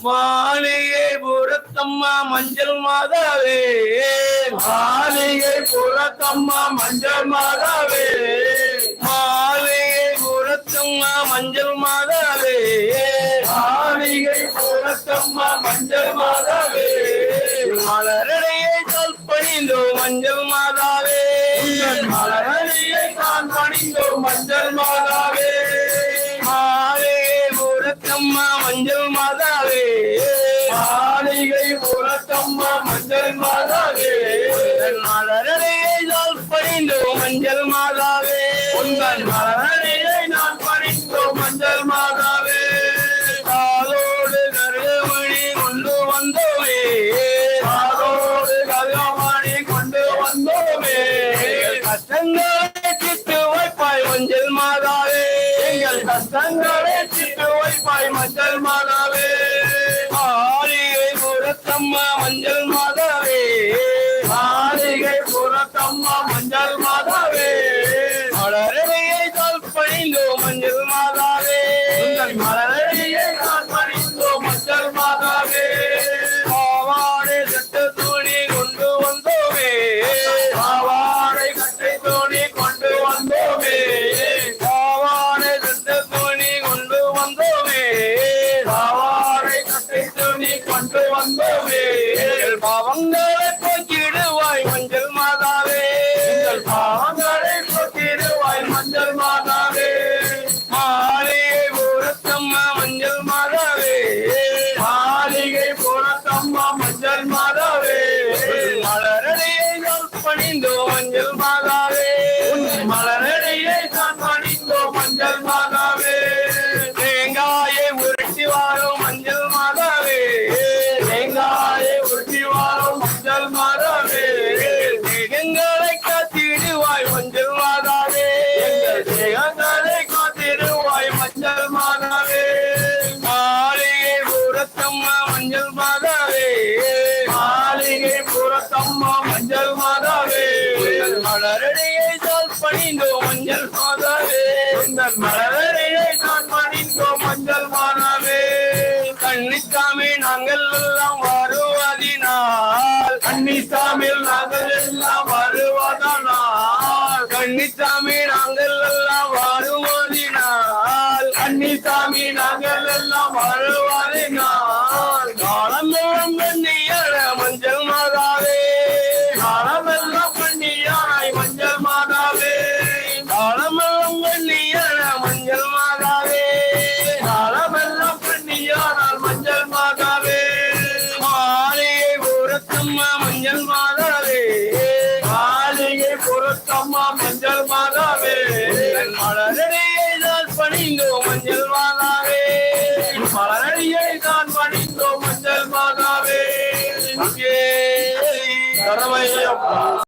மாளிகை புறத்தம்மா மஞ்சள் மாதாவே மாளிகை புறத்தம்மா மஞ்சள் மாதாவே மாளிகை புறத்தம்மா மஞ்சள் மாதாவே மாளிகை புறத்தம்மா மஞ்சள் மாதாவே மலரடையை தொல்பணிந்தோ மஞ்சள் மாதாவே மலரடியை தான் பணிந்தோ மஞ்சள் மாதாவே மாளிகை புறத்தம்மா மஞ்சள் மாதாவே மாளிகை புறத்தம்மா மஞ்சள் மாதாவே மலரடையை தொல்பணிந்தோ மஞ்சள் மாதாவே உங்கள் மலரடியை நான் பணிந்தோ மஞ்சள் மாதாவே காதோடு கருமணி கொண்டு வந்தோமே காதோடு கல்யாணி கொண்டு வந்தோமே கஷ்டங்களை சித்து வைப்பாய் மஞ்சள் மாதாவே எங்கள் கஷ்டங்களை சிட்டு வைப்பாய் மஞ்சள் மாதாவே மாளிகை புறத்தம்மா மஞ்சள் மாதாவே மாளிகை புறத்தம்மா மஞ்சள் மாதாவே மலரடையை தொல்பணிந்தோ மஞ்சள் மாதாவே உங்கள் மலரடியை நான் பணிந்தோ மஞ்சள் மாதாவே பாவாடை சட்ட துணி கொண்டு வந்தோமே பாவாடை கட்டை தோணி கொண்டு வந்தோமே பாவாடை சட்ட துணி கொண்டு வந்தோமே பாவாடை கட்டை தோணி கொண்டு வந்தோமே எங்கள் பாவங்களை போக்கிடுவாய் மஞ்சள் மாதாவே எங்கள் பாவங்களை போக்கிடுவாய் மஞ்சள் மாதாவே மாளிகை புறத்தம்மா மஞ்சள் மாதாவே மாளிகை புறத்தம்மா மஞ்சள் மாதாவே மலரடையை பணிந்தோ மஞ்சள் மாதாவே மலரடியை தான் பணிந்தோ மஞ்சள் மாதாவே தேங்காயை உருட்டி வாரும் மஞ்சள் மாதாவே தேங்காயை உருட்டி வாரும் மஞ்சள் மாதாவே தேகங்களை காத்திடுவாய் மஞ்சள் மாதாவே எங்கள் தேகங்களை காத்திடுவாய் மஞ்சள் மாதாவே மாளிகை புறத்தம்மா மஞ்சள் மாதாவே மாளிகை புறத்தம்மா மஞ்சள் மாதாவே மலரடையை பணிந்தோ மஞ்சள் மாதாவே உங்கள் மலரடியை நான் பணிந்தோ மஞ்சள் மாதாவே கண்ணித்தாமே நாங்கள் எல்லாம் வருவதினால் கன்னிசாமில் நாங்கள் எல்லாம் வருவதனால் கண்ணித்தாமே நாங்கள் எல்லாம் வருவதினால் கன்னிசாமி நாங்கள் எல்லாம் வருவதனால் காலமெல்லாம் கண்ணியர மஞ்சள் மாதாவே காலமெல்லாம் கண்ணியாய் மஞ்சள் மாதாவே காலமெல்லாம் கண்ணியர மஞ்சள் மாதாவே காலமெல்லாம் கண்ணியானால் மஞ்சள் மாதாவே மாளிகை புறத்தம்மா மஞ்சள் மாதாவே மாளிகை புறத்தம்மா மஞ்சள் மாதாவே மலரடையை பணிந்தோ மஞ்சள் மாதாவே மலரடியை தான் பணிந்தோ மஞ்சள் மாதாவே ஏ கடமையப்பா